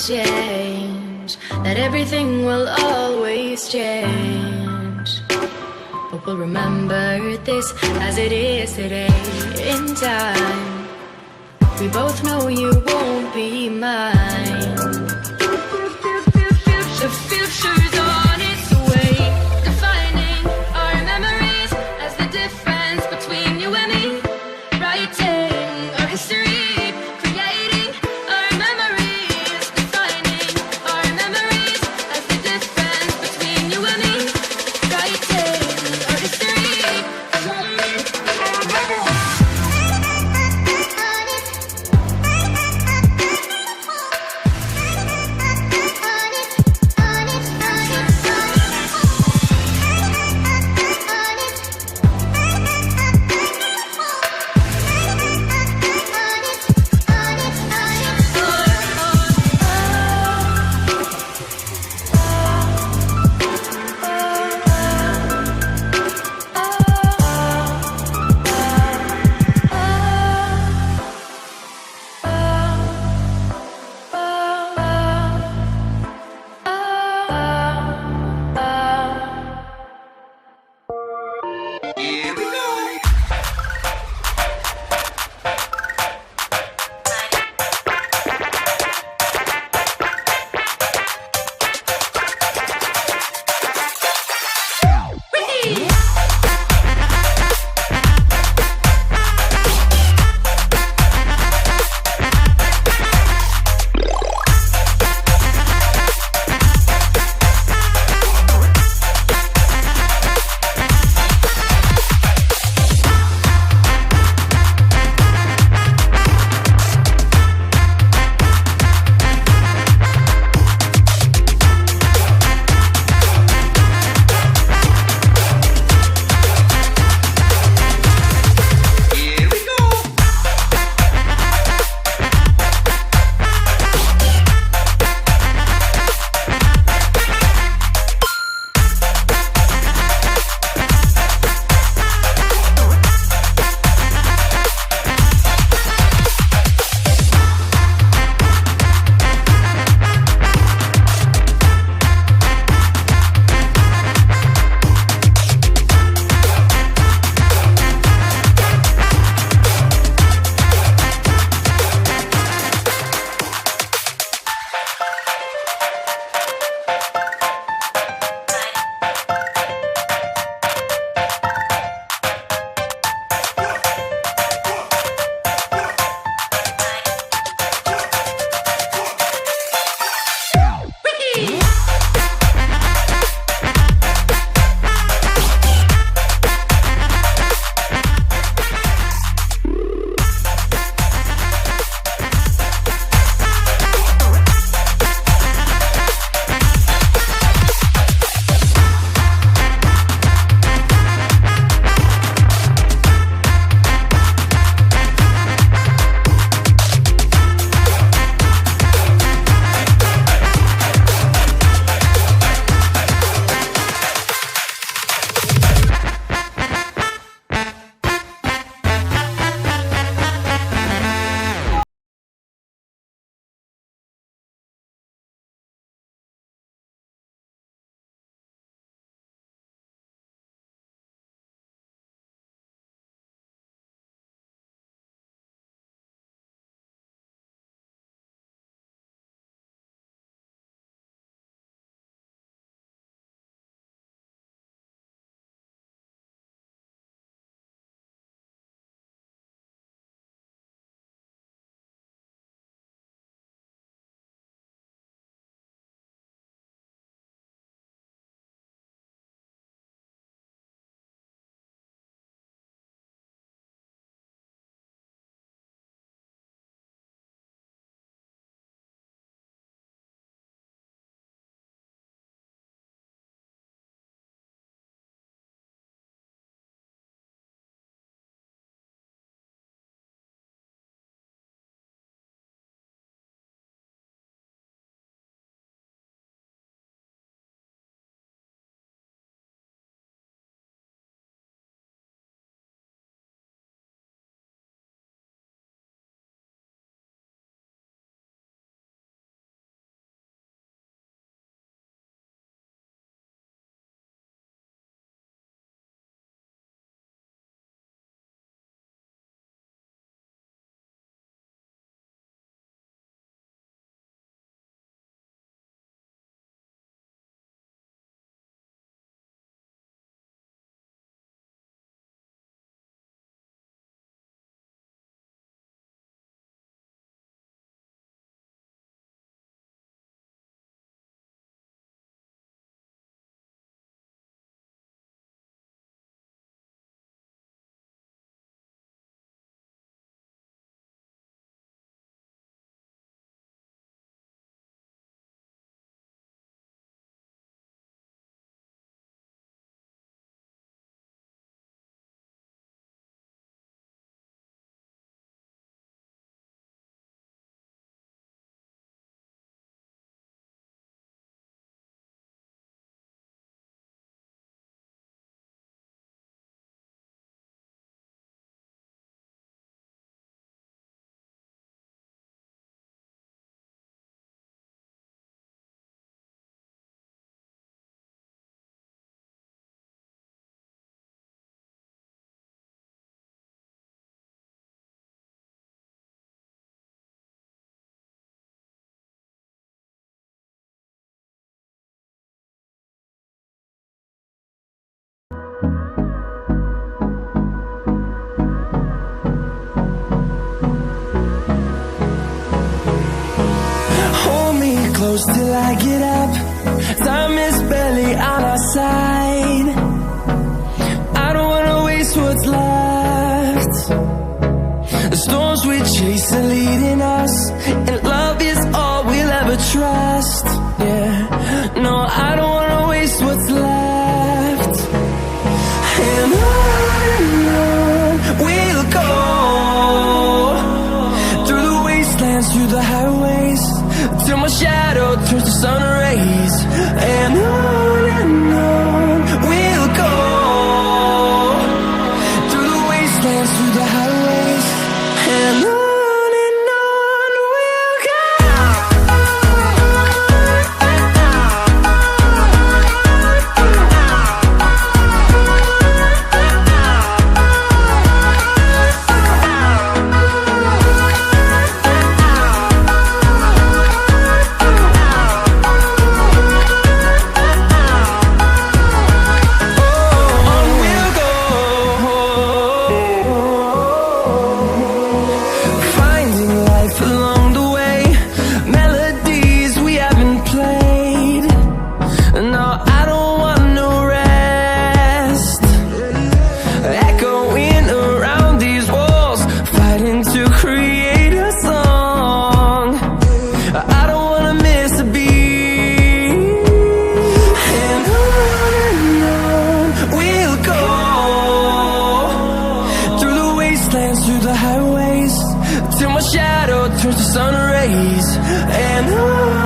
change, that everything will always change. But we'll remember this as it is today in time. We both know you won't be mine. The future's on its way, defining our memories as the difference between you and me. Writing our history, creating our memories, defining our memories as the difference between you and me. Writing our history, creating our memories. close till I get up. Time is barely on our side. I don't wanna waste what's left. The storms we chase are leading us, and love is all we'll ever trust. Yeah, no, I don't wanna waste what's left. And on we'll go, through the wastelands, through the highways, till my shadow turns to sun rays. And on we'll go, through the wastelands, through the highways, and on we'll go. Through the highways, till my shadow turns to sun rays. And on